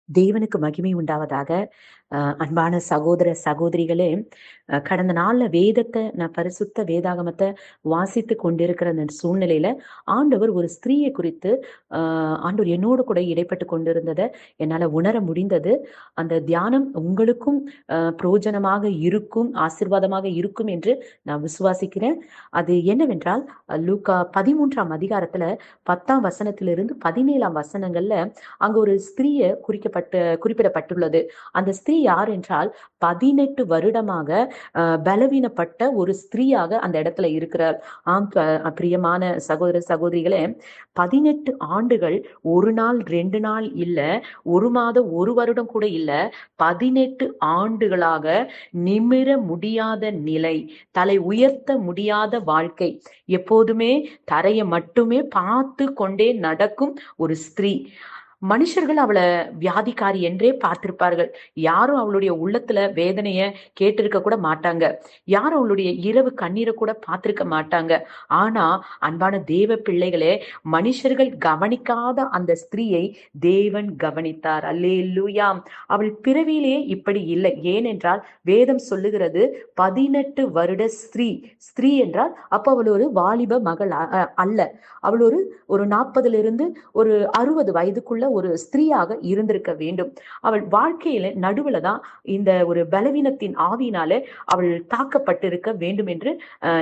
தேவனுக்கு மகிமை உண்டாவதாக. அன்பான சகோதர சகோதரிகளே, கடந்த நாள்ல வேதத்தை நான் பரிசுத்த வேதாகமத்தை வாசித்து கொண்டிருக்கிற அந்த சூழ்நிலையில ஆண்டவர் ஒரு ஸ்திரீயை குறித்து ஆண்டவர் என்னோடு கூட இடைப்பட்டு கொண்டிருந்ததை என்னால உணர முடிந்தது. அந்த தியானம் உங்களுக்கும் பிரயோஜனமாக இருக்கும், ஆசீர்வாதமாக இருக்கும் என்று நான் விசுவாசிக்கிறேன். அது என்னவென்றால், லூக்கா 13ஆம் அதிகாரத்துல 10ஆம் வசனத்திலிருந்து 17ஆம் வசனங்கள்ல அங்க ஒரு ஸ்திரீயை குறிப்பிடப்பட்டுள்ளது. அந்த ஸ்திரீ யார் என்றால் 18 வருடமாக பலவீனப்பட்ட ஒரு ஸ்திரீயாக அந்த இடத்துல இருக்கிறார். ஆம் பிரியமான சகோதர சகோதரிகளே, 18 ஆண்டுகள், ஒரு நாள் 2 நாள் இல்ல, ஒரு மாதம் 1 வருடம் கூட இல்ல, 18 ஆண்டுகளாக நிமிர முடியாத நிலை, தலை உயர்த்த முடியாத வாழ்க்கை, எப்போதுமே தரையை மட்டுமே பார்த்து கொண்டே நடக்கும் ஒரு ஸ்திரீ. மனுஷர்கள் அவளை வியாதிக்காரி என்றே பார்த்திருப்பார்கள். யாரும் அவளுடைய உள்ளத்துல வேதனைய கேட்டிருக்க கூட மாட்டாங்க. யாரும் அவளுடைய இரவு கண்ணீரை கூட பார்த்திருக்க மாட்டாங்க. ஆனா அன்பான தேவ பிள்ளைகளே, மனுஷர்கள் கவனிக்காத அந்த ஸ்திரீயை தேவன் கவனித்தார். அல்லேலூயா. அவள் பிறவியிலேயே இப்படி இல்லை. ஏனென்றால் வேதம் சொல்லுகிறது 18 வருட ஸ்திரீ. ஸ்திரீ என்றால் அப்ப அவள் ஒரு வாலிப மகள் அல்ல. அவள் ஒரு 40 ஒரு 60 வயதுக்குள்ள ஒரு ஸ்திரீயாக இருந்திருக்க வேண்டும். அவள் வாழ்க்கையில நடுவுல தான் இந்த ஒரு பலவீனத்தின் ஆவியினால அவள் தாக்கப்பட்டிருக்க வேண்டும் என்று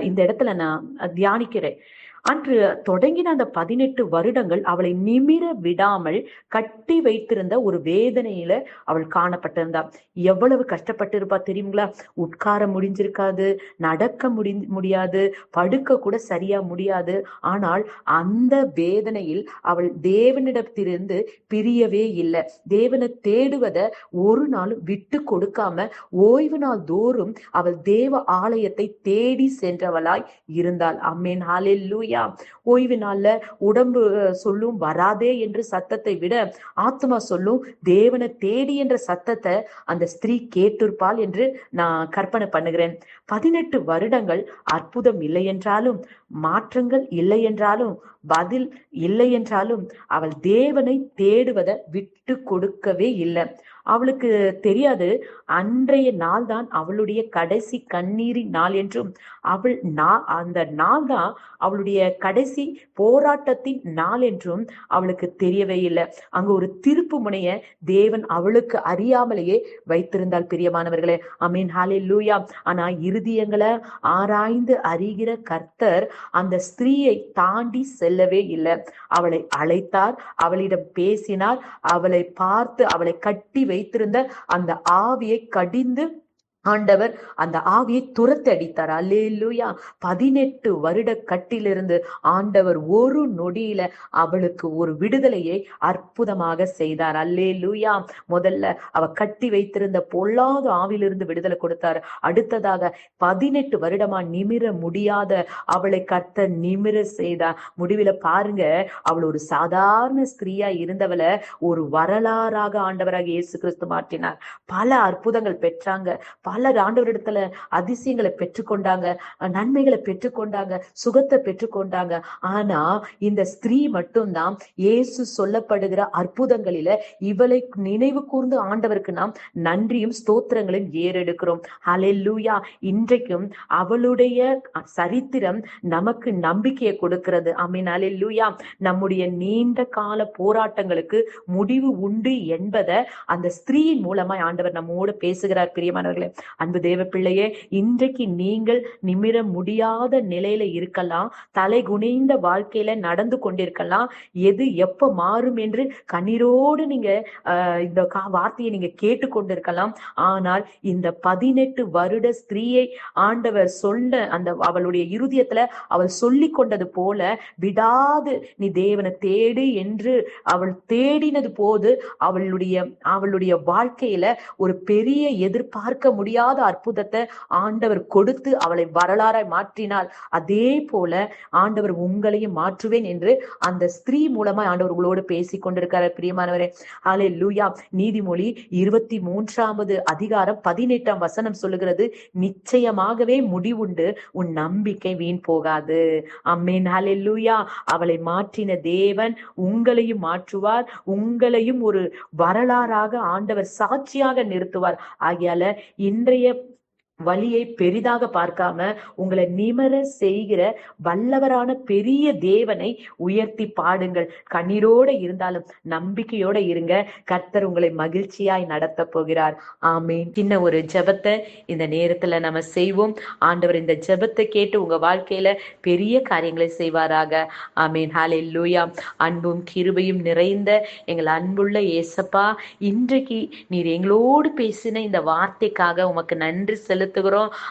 இந்த இடத்துல நான் தியானிக்கிறேன். அன்று தொடங்கின அந்த 18 வருடங்கள் அவளை நிமிர விடாமல் கட்டி வைத்திருந்த ஒரு வேதனையில அவள் காணப்பட்டிருந்தாள். எவ்வளவு கஷ்டப்பட்டு இருப்பா தெரியுங்களா? உட்கார முடிஞ்சிருக்காது, நடக்க முடியாது, படுக்க கூட சரியா முடியாது. ஆனால் அந்த வேதனையில் அவள் தேவனிடத்திலிருந்து பிரியவே இல்லை. தேவனை தேடுவத ஒரு நாளும் விட்டு கொடுக்காம ஓய்வு நாள் தோறும் அவள் தேவ ஆலயத்தை தேடி சென்றவளாய் இருந்தாள். ஆமென், ஹல்லேலூயா. ஓய்வு நாள்ல உடம்பு சொல்லும் வராதே என்று சத்தத்தை விட ஆத்மா சொல்லும் தேவனை தேடி என்ற சத்தத்தை அந்த ஸ்திரீ கேட்டிருப்பாள் என்று நான் கற்பனை பண்ணுகிறேன். 18 வருடங்கள் அற்புதம் இல்லை என்றாலும், மாற்றங்கள் இல்லை என்றாலும், பதில் இல்லை என்றாலும், அவள் தேவனை தேடுவதை விட்டு கொடுக்கவே இல்லை. அவளுக்கு தெரியாது அன்றைய நாள் தான் அவளுடைய கடைசி கண்ணீரின் நாள் என்றும், அந்த நாள் தான் அவளுடைய கடைசி போராட்டத்தின் நாள் என்றும் அவளுக்கு தெரியவே இல்லை. அங்க ஒரு திருப்பு முனைய தேவன் அவளுக்கு அறியாமலேயே வைத்திருந்தால் பிரியமானவர்களே. ஆமென், ஹல்லேலூயா. ஆனா இருதயங்களை ஆராய்ந்து அறிகிற கர்த்தர் அந்த ஸ்திரீயை தாண்டி செல்லவே இல்லை. அவளை அழைத்தார், அவளிடம் பேசினார், அவளை பார்த்து அவளை கட்டி வைத்திருந்த அந்த ஆவியை கடிந்து ஆண்டவர் அந்த ஆவியை துரத்தி அடித்தார். அல்லேலூயா. 18 வருட கட்டிலிருந்து ஆண்டவர் ஒரு நொடியில அவளுக்கு ஒரு விடுதலையை அற்புதமாக செய்தார். அல்லேலூயா. முதல்ல அவ கட்டி வைத்திருந்த பொல்லாத ஆவிலிருந்து விடுதலை கொடுத்தார். அடுத்ததாக 18 வருடமா நிமிர முடியாத அவளை கர்த்தர் நிமிர செய்தார். முடிவில பாருங்க, அவள் ஒரு சாதாரண ஸ்திரீயா இருந்தவளை ஒரு வரலாறாக ஆண்டவராக இயேசு கிறிஸ்து மாற்றினார். பல அற்புதங்கள் பெற்றாங்க, பல ஆண்டவரிடத்துல அதிசயங்களை பெற்றுக்கொண்டாங்க, நன்மைகளை பெற்றுக்கொண்டாங்க, சுகத்தை பெற்றுக்கொண்டாங்க. ஆனா இந்த ஸ்திரீ மட்டும்தான் இயேசு சொல்லப்படுகிற அற்புதங்களில இவளை நினைவு கூர்ந்து ஆண்டவருக்கு நாம் நன்றியும் ஸ்தோத்திரங்களையும் ஏறெடுக்கிறோம். ஹல்லேலூயா. இன்றைக்கும் அவளுடைய சரித்திரம் நமக்கு நம்பிக்கையை கொடுக்கிறது. ஆமென், ஹல்லேலூயா. நம்முடைய நீண்ட கால போராட்டங்களுக்கு முடிவு உண்டு என்பதை அந்த ஸ்திரீயின் மூலமாய் ஆண்டவர் நம்மோடு பேசுகிறார். பிரியமானவர்களே, அன்பு தேவ பிள்ளையே, இன்றைக்கு நீங்கள் நிமிர முடியாத நிலையில இருக்கலாம், தலை குனிந்த வாழ்க்கையில நடந்து கொண்டிருக்கலாம். எது எப்ப மாறும் என்று கண்ணீரோடு நீங்க இந்த வார்த்தையை நீங்க கேட்டுக்கொண்டிருக்கலாம். ஆனால் இந்த 18 வருட ஸ்திரீயை ஆண்டவர் சொன்ன அந்த அவளுடைய இருதயத்துல அவள் சொல்லி கொண்டது போல, விடாது நீ தேவனை தேடு என்று அவள் தேடினது போது அவளுடைய வாழ்க்கையில ஒரு பெரிய எதிர்பார்க்க முடியாத முடியாத அற்புதத்தை ஆண்டவர் கொடுத்து அவளை வரலாறாய் மாற்றினால், அதே போல ஆண்டவர் உங்களையும் மாற்றுவேன் என்று அந்த ஸ்திரீ மூலமா ஆண்டவர் உங்களோடு பேசிக் கொண்டிருக்கிறார். பிரியமானவரே, ஹல்லேலூயா. நீதிமொழி 23வது அதிகாரம் 18ஆம் வசனம் சொல்லுகிறது, நிச்சயமாகவே முடிவுண்டு, உன் நம்பிக்கை வீண் போகாது. ஆமென். ஹல்லேலூயா. அவளை மாற்றின தேவன் உங்களையும் மாற்றுவார். உங்களையும் ஒரு வரலாறாக ஆண்டவர் சாட்சியாக நிறுத்துவார். ஆகையால இன்றைய வழியை பெரிதாக பார்க்காம உங்களை நிமர செய்கிற வல்லவரான பெரிய தேவனை உயர்த்தி பாடுங்கள். கண்ணீரோட இருந்தாலும் நம்பிக்கையோட இருங்க. கர்த்தர் உங்களை மகிழ்ச்சியாய் நடத்த போகிறார். ஆமீன். சின்ன ஒரு ஜெபத்தை இந்த நேரத்துல நம்ம செய்வோம். ஆண்டவர் இந்த ஜெபத்தை கேட்டு உங்க வாழ்க்கையில பெரிய காரியங்களை செய்வாராக. ஆமீன். ஹல்லேலூயா. அன்பும் கிருபையும் நிறைந்த எங்கள் அன்புள்ள இயேசப்பா, இன்றைக்கு நீர் எங்களோடு பேசின இந்த வார்த்தைக்காக உமக்கு நன்றி செலுத்துகிறோம்.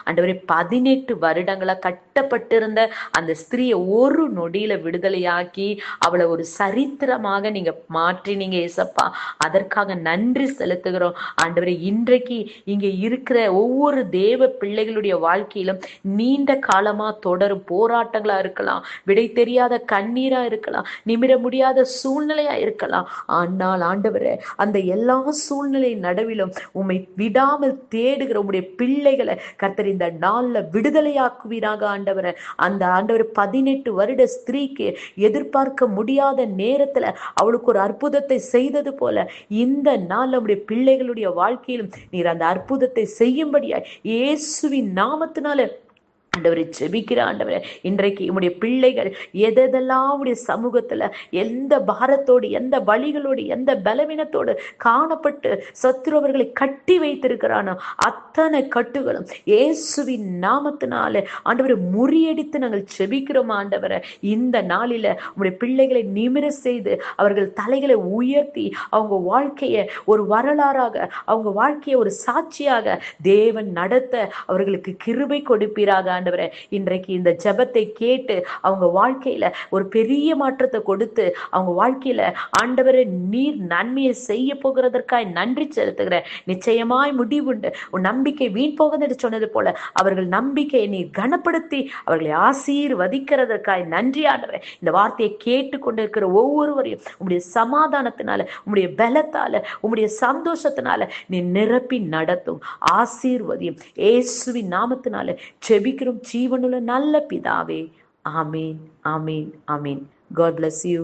ஆண்டவரே, 18 வருடங்களா கட்டப்பட்டிருந்த அந்த ஸ்திரியை ஒரு நொடியில விடுதலையாக்கி அவளை ஒரு சரித்திரமாக நீங்க மாற்றினீங்க ஏசப்பா. அதற்காக நன்றி செலுத்துகிறோம். ஆண்டவரே, இன்றைக்கு இங்க இருக்கிற ஒவ்வொரு தேவ பிள்ளைகளுடைய வாழ்க்கையிலும் நீண்ட காலமா தொடரும் போராட்டங்களா இருக்கலாம், விடை தெரியாத கண்ணீரா இருக்கலாம், நிமிர முடியாத சூழ்நிலையா இருக்கலாம். ஆனால் ஆண்டவரே, அந்த எல்லா சூழ்நிலை நடுவிலும் உம்மை விடாமல் தேடுகிற உம்முடைய பிள்ளைகளை கர்த்தர் இந்த நாள்ல விடுதலையாக்குவீராக. ஆண்டவரை, அந்த ஆண்டவர் 18 வருட ஸ்திரீக்கு எதிர்பார்க்க முடியாத நேரத்துல அவளுக்கு ஒரு அற்புதத்தை செய்தது போல இந்த நாள் நம்முடைய பிள்ளைகளுடைய வாழ்க்கையிலும் நீர் அந்த அற்புதத்தை செய்யும்படியாய் இயேசுவின் நாமத்தினால ஆண்டவரை ஜெபிக்கிற ஆண்டவரே, இன்றைக்கு உம்முடைய பிள்ளைகள் எதெல்லாம் உடைய சமூகத்துல எந்த பாரத்தோடு, எந்த வழிகளோடு, எந்த பலவீனத்தோடு காணப்பட்டு சத்துருவர்களை கட்டி வைத்திருக்கிறானோ அத்தனை கட்டுகளும் இயேசுவின் நாமத்தினால ஆண்டவரை முறியடித்து நாங்கள் ஜெபிக்கிறோம். ஆண்டவரை, இந்த நாளில உம்முடைய பிள்ளைகளை நிமிர செய்து அவர்கள் தலைகளை உயர்த்தி அவங்க வாழ்க்கையை ஒரு வரலாறாக, அவங்க வாழ்க்கையை ஒரு சாட்சியாக தேவன் நடத்த அவர்களுக்கு கிருபை கொடுப்பீராக. ஆண்டவரே, இன்றைக்கு இந்த ஜெபத்தை கேட்டு அவங்க வாழ்க்கையில ஒரு பெரிய மாற்றத்தை கொடுத்து அவங்க வாழ்க்கையில ஆண்டவரே நீர் நன்மையை செய்ய போகிறதற்காய் நன்றி செலுத்துகிறேன். நிச்சயமாய் முடிவுண்டு, உன் நம்பிக்கை வீண் போகுது என்று சொன்னது போல அவர்கள் நம்பிக்கையை நீர் கனப்படுத்தி அவர்களை ஆசீர்வதிக்கிறதற்காய் நன்றி ஆண்டவரே. இந்த வார்த்தையை கேட்டு கொண்டிருக்கிற ஒவ்வொருவரையும் உம்முடைய சமாதானத்தினால, உம்முடைய பலத்தால, உம்முடைய சந்தோஷத்தினால நீ நிரப்பி நடத்தும், ஆசீர்வதியும். இயேசுவின் நாமத்தினால ஜெபிக்கிறோம் ஜீவனுள்ள நல்ல பிதாவே. ஆமீன், ஆமீன், ஆமீன். God bless you.